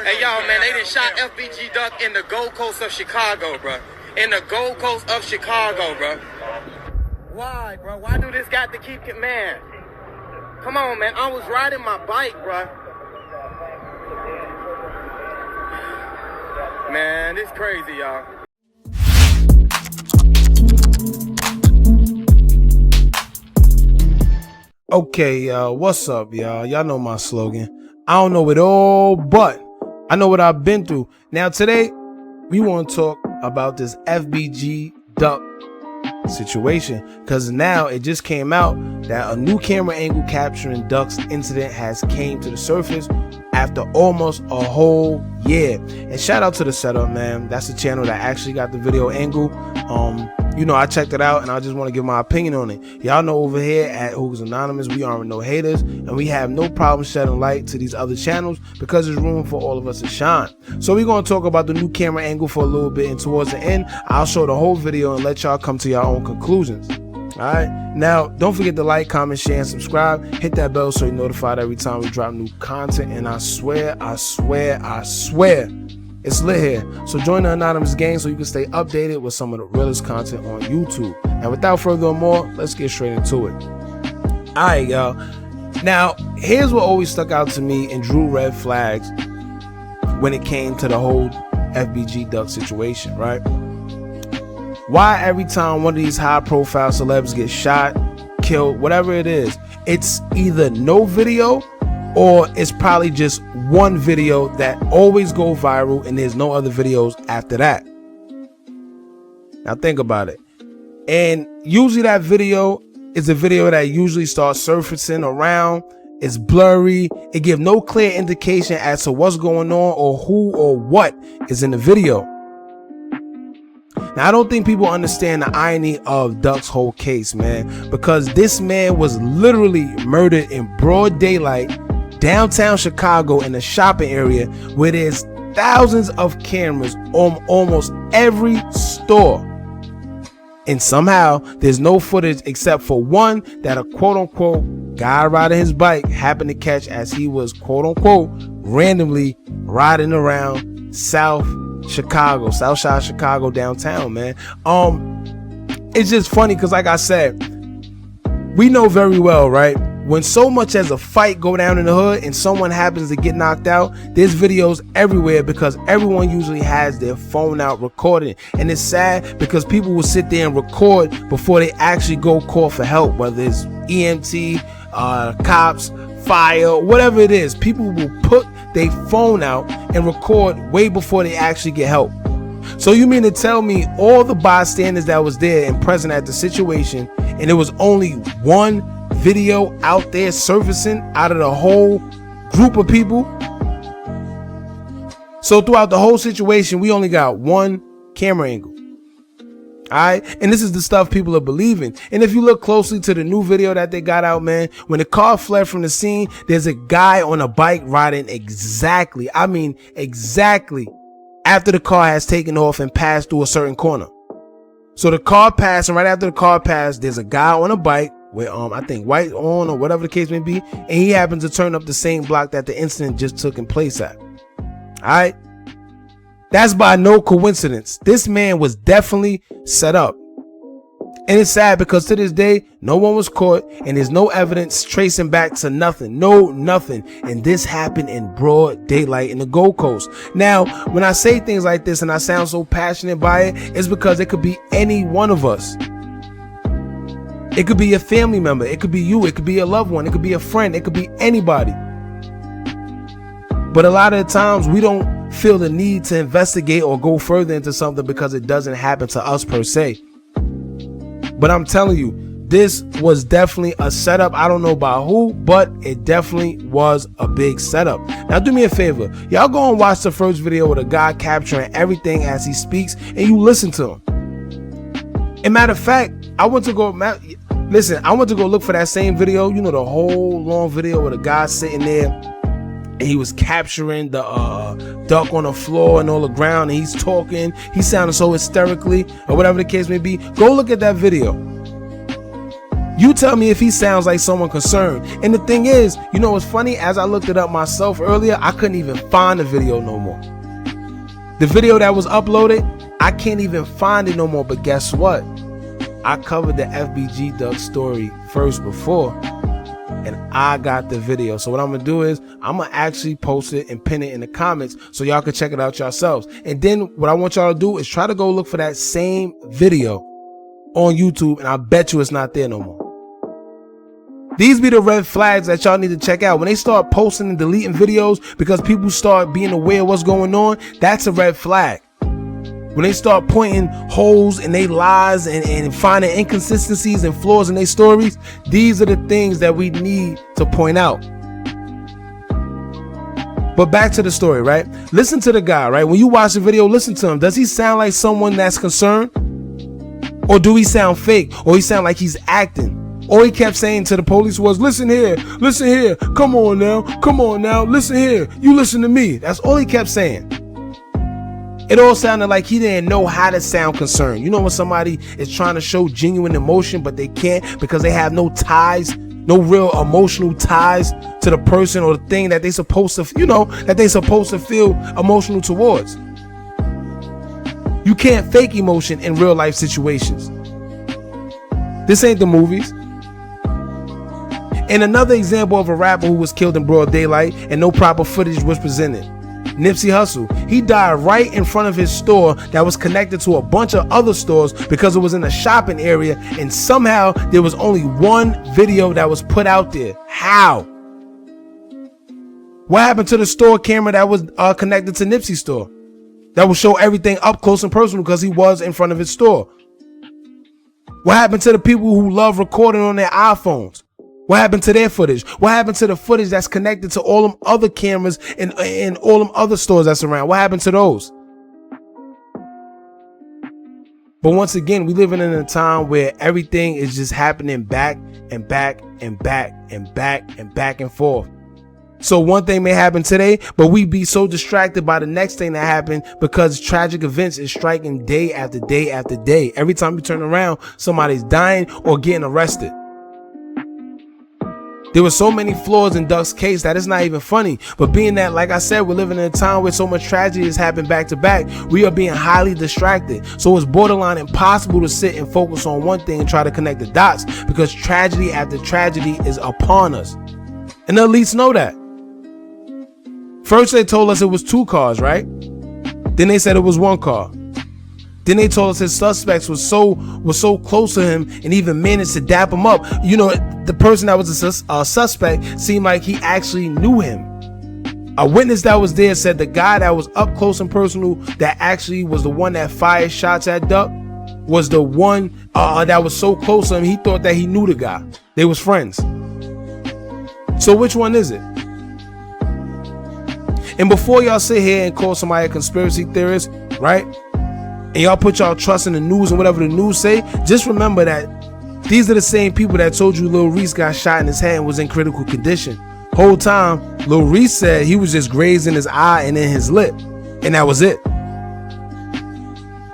Hey, y'all, man, they done shot FBG Duck in the Gold Coast of Chicago, bro. In the Gold Coast of Chicago, bro. Why, bro? Why do this got to keep it, man? Come on, man. I was riding my bike, bro. Man, this crazy, y'all. Okay, y'all, what's up, y'all? Y'all know my slogan. I don't know it all, but I know what I've been through. Now, today, we want to talk about this FBG duck situation, because now it just came out that a new camera angle capturing ducks incident has came to the surface after almost a whole year. And shout out to the setup, man. That's the channel that actually got the video angle. You know, I checked it out and I just want to give my opinion on it. Y'all know over here at Hookers Anonymous, we aren't no haters and we have no problem shedding light to these other channels because there's room for all of us to shine. So we're going to talk about the new camera angle for a little bit, and towards the end, I'll show the whole video and let y'all come to your own conclusions. Alright, now don't forget to like, comment, share, and subscribe. Hit that bell so you're notified every time we drop new content. And I swear, it's lit here. So join the Anonymous gang so you can stay updated with some of the realest content on YouTube. And without further ado, let's get straight into it. Alright, y'all. Now, here's what always stuck out to me and drew red flags when it came to the whole FBG duck situation, right? Why every time one of these high profile celebs get shot, killed, whatever it is, it's either no video or it's probably just one video that always go viral and there's no other videos after that. Now think about it. And usually that video is a video that usually starts surfacing around. It's blurry. It gives no clear indication as to what's going on or who or what is in the video. Now, I don't think people understand the irony of Duck's whole case, man, because this man was literally murdered in broad daylight, downtown Chicago, in a shopping area where there's thousands of cameras on almost every store. And somehow there's no footage except for one that a quote-unquote guy riding his bike happened to catch as he was quote-unquote randomly riding around South Side Chicago downtown, man. It's just funny because, like I said, we know very well, right, when so much as a fight go down in the hood and someone happens to get knocked out, there's videos everywhere because everyone usually has their phone out recording. And it's sad because people will sit there and record before they actually go call for help, whether it's EMT, cops, fire, whatever it is. People will put their phone out and record way before they actually get help. So you mean to tell me all the bystanders that was there and present at the situation, and there was only one video out there surfacing out of the whole group of people? So throughout the whole situation, we only got one camera angle. Alright, and this is the stuff people are believing. And if you look closely to the new video that they got out, man, when the car fled from the scene, there's a guy on a bike riding exactly after the car has taken off and passed through a certain corner. So the car passed, and right after the car passed, there's a guy on a bike with I think white on or whatever the case may be, and he happens to turn up the same block that the incident just took place at. Alright, that's by no coincidence. This man was definitely set up. And it's sad because to this day, no one was caught and there's no evidence tracing back to nothing. Nothing. And this happened in broad daylight in the Gold Coast. Now, when I say things like this and I sound so passionate by it, it's because it could be any one of us. It could be a family member. It could be you. It could be a loved one. It could be a friend. It could be anybody. But a lot of the times we don't feel the need to investigate or go further into something because it doesn't happen to us per se. But I'm telling you, this was definitely a setup. I don't know by who, but it definitely was a big setup. Now do me a favor, y'all go and watch the first video with a guy capturing everything as he speaks and you listen to him. And matter of fact, I went to go look for that same video, you know, the whole long video with a guy sitting there and he was capturing the duck on the floor and on the ground, and he's talking, he sounded so hysterically or whatever the case may be. Go look at that video. You tell me if he sounds like someone concerned. And the thing is, you know what's funny? As I looked it up myself earlier, I couldn't even find the video no more. The video that was uploaded, I can't even find it no more. But guess what? I covered the FBG Duck story first before, and I got the video. So what I'm gonna do is I'm gonna actually post it and pin it in the comments so y'all can check it out yourselves. And then what I want y'all to do is try to go look for that same video on YouTube, and I bet you it's not there no more. These be the red flags that y'all need to check out. When they start posting and deleting videos because people start being aware of what's going on, that's a red flag. When they start pointing holes in their lies and finding inconsistencies and flaws in their stories, these are the things that we need to point out. But back to the story, right? Listen to the guy, right? When you watch the video, listen to him. Does he sound like someone that's concerned? Or do he sound fake? Or he sound like he's acting? All he kept saying to the police was, listen here, come on now, listen here, you listen to me. That's all he kept saying. It all sounded like he didn't know how to sound concerned. You know when somebody is trying to show genuine emotion, but they can't because they have no ties, no real emotional ties to the person or the thing that they supposed to, that they supposed to feel emotional towards. You can't fake emotion in real life situations. This ain't the movies. And another example of a rapper who was killed in broad daylight and no proper footage was presented. Nipsey Hussle. He died right in front of his store that was connected to a bunch of other stores because it was in a shopping area, and somehow there was only one video that was put out there. How? What happened to the store camera that was connected to Nipsey's store? That would show everything up close and personal because he was in front of his store. What happened to the people who love recording on their iPhones? What happened to their footage? What happened to the footage that's connected to all them other cameras and all them other stores that's around? What happened to those? But once again, we living in a time where everything is just happening back and back and back and back and back and forth. So one thing may happen today, but we be so distracted by the next thing that happened because tragic events is striking day after day after day. Every time you turn around, somebody's dying or getting arrested. There were so many flaws in Duck's case that it's not even funny. But being that, like I said, we're living in a time where so much tragedy has happened back to back, we are being highly distracted. So it's borderline impossible to sit and focus on one thing and try to connect the dots because tragedy after tragedy is upon us. And the elites know that. First they told us it was 2 cars, right? Then they said it was 1 car. Then they told us his suspects was so close to him and even managed to dap him up. You know, the person that was a suspect seemed like he actually knew him. A witness that was there said the guy that was up close and personal that actually was the one that fired shots at Duck was the one that was so close to him he thought that he knew the guy. They was friends. So which one is it? And before y'all sit here and call somebody a conspiracy theorist, right? And y'all put y'all trust in the news and whatever the news say, just remember that these are the same people that told you Lil Reese got shot in his head and was in critical condition. Whole time, Lil Reese said he was just grazed in his eye and in his lip, and that was it.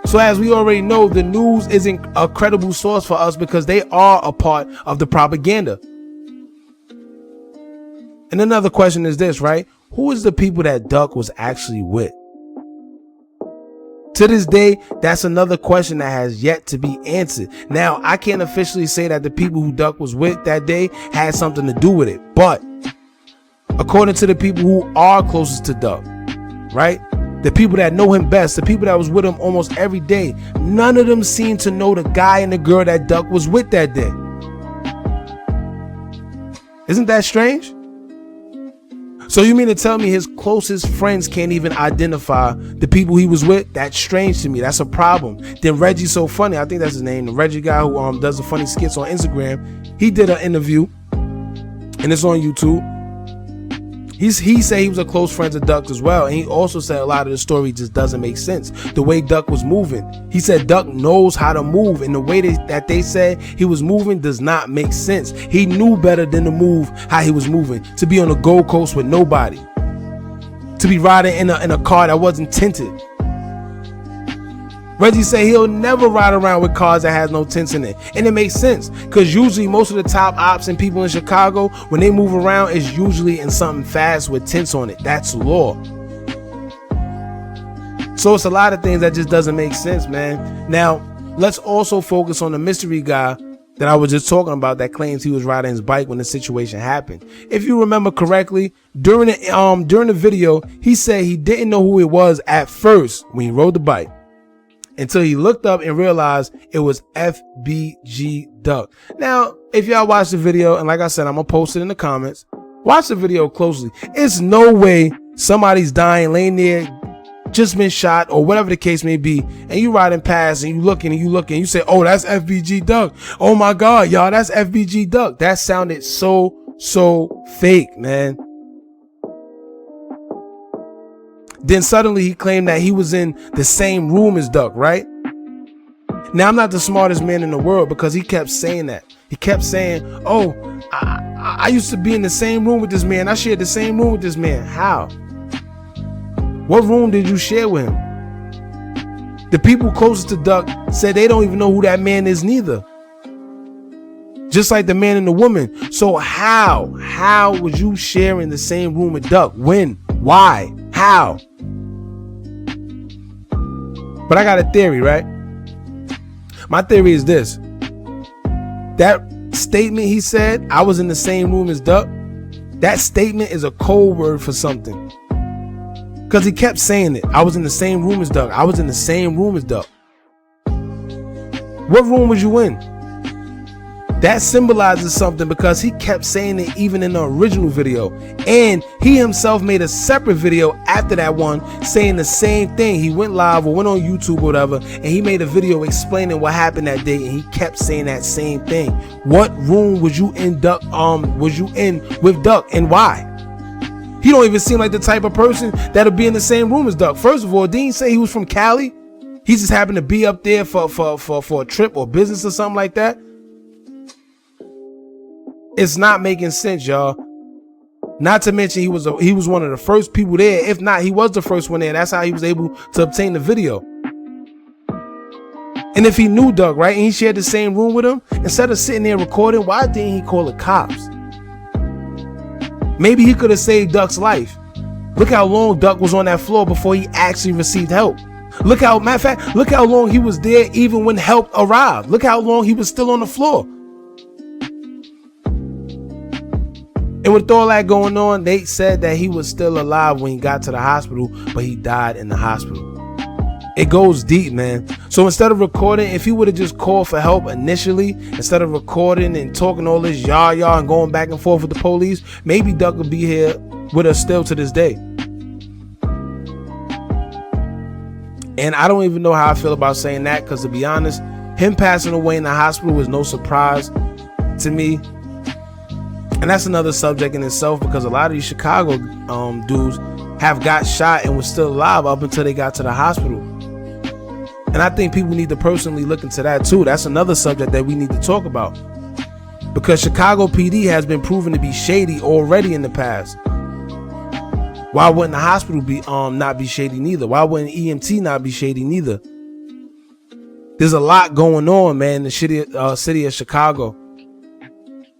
So as we already know, the news isn't a credible source for us because they are a part of the propaganda. And another question is this, right? Who is the people that Duck was actually with? To this day, that's another question that has yet to be answered. Now, I can't officially say that the people who Duck was with that day had something to do with it, but according to the people who are closest to Duck, right? The people that know him best, the people that was with him almost every day, none of them seem to know the guy and the girl that Duck was with that day. Isn't that strange? So you mean to tell me his closest friends can't even identify the people he was with? That's strange to me. That's a problem. Then Reggie's so funny. I think that's his name. The Reggie guy who does the funny skits on Instagram. He did an interview, and it's on YouTube. He said he was a close friend of Duck as well, and he also said a lot of the story just doesn't make sense. The way Duck was moving, he said Duck knows how to move, and the way that they said he was moving does not make sense. He knew better than to move how he was moving, to be on the Gold Coast with nobody, to be riding in a car that wasn't tinted. Reggie said he'll never ride around with cars that has no tints in it. And it makes sense, because usually most of the top ops and people in Chicago, when they move around, is usually in something fast with tints on it. That's law. So it's a lot of things that just doesn't make sense, man. Now, let's also focus on the mystery guy that I was just talking about that claims he was riding his bike when the situation happened. If you remember correctly, during the video, he said he didn't know who it was at first when he rode the bike, until he looked up and realized it was FBG Duck. Now, if y'all watch the video, and like I said, I'm gonna post it in the comments, watch the video closely. It's no way somebody's dying, laying there, just been shot, or whatever the case may be, and you riding past and you looking and you say, oh, that's FBG Duck. Oh my God, y'all, that's FBG Duck. That sounded so fake, man. Then suddenly he claimed that he was in the same room as Duck, right? Now, I'm not the smartest man in the world, because he kept saying that. He kept saying, oh, I used to be in the same room with this man. I shared the same room with this man. How? What room did you share with him? The people closest to Duck said they don't even know who that man is neither. Just like the man and the woman. So how was you sharing the same room with Duck? When? Why? How? But I got a theory, right? My theory is this. That statement he said, I was in the same room as Duck, that statement is a code word for something. Because he kept saying it. I was in the same room as Duck. I was in the same room as Duck. What room was you in? That symbolizes something, because he kept saying it even in the original video. And he himself made a separate video after that one saying the same thing. He went live or went on YouTube or whatever, and he made a video explaining what happened that day, and he kept saying that same thing. What room was you in, Duck? Was you in with Duck, and why? He don't even seem like the type of person that'll be in the same room as Duck. First of all, didn't he say he was from Cali? He just happened to be up there for a trip or business or something like that. It's not making sense, y'all. Not to mention he was one of the first people there. If not, he was the first one there. That's how he was able to obtain the video. And if he knew Duck, right, and he shared the same room with him, instead of sitting there recording, why didn't he call the cops? Maybe he could have saved Duck's life. Look how long Duck was on that floor before he actually received help. Look how long he was there even when help arrived. Look how long he was still on the floor. And with all that going on, they said that he was still alive when he got to the hospital, but he died in the hospital. It goes deep, man. So instead of recording, if he would have just called for help initially, instead of recording and talking all this yah and going back and forth with the police, maybe Duck would be here with us still to this day. And I don't even know how I feel about saying that, because to be honest, him passing away in the hospital was no surprise to me. And that's another subject in itself, because a lot of these Chicago dudes have got shot and was still alive up until they got to the hospital. And I think people need to personally look into that too. That's another subject that we need to talk about, because Chicago PD has been proven to be shady already in the past. Why wouldn't the hospital be not be shady neither? Why wouldn't EMT not be shady neither? There's a lot going on, man, in the city of Chicago.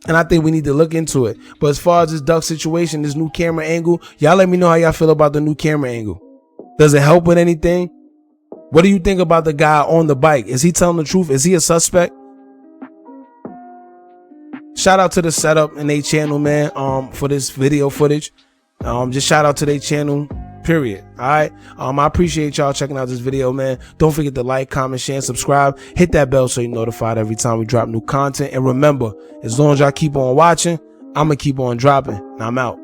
And I think we need to look into it. But as far as this Duck situation, this new camera angle, y'all let me know how y'all feel about the new camera angle. Does it help with anything? What do you think about the guy on the bike? Is he telling the truth? Is he a suspect? Shout out to the setup and their channel, man, for this video footage. Just shout out to their channel, period. All right. I appreciate y'all checking out this video, man. Don't forget to like, comment, share, and subscribe. Hit that bell so you're notified every time we drop new content. And remember, as long as y'all keep on watching, I'm going to keep on dropping. And I'm out.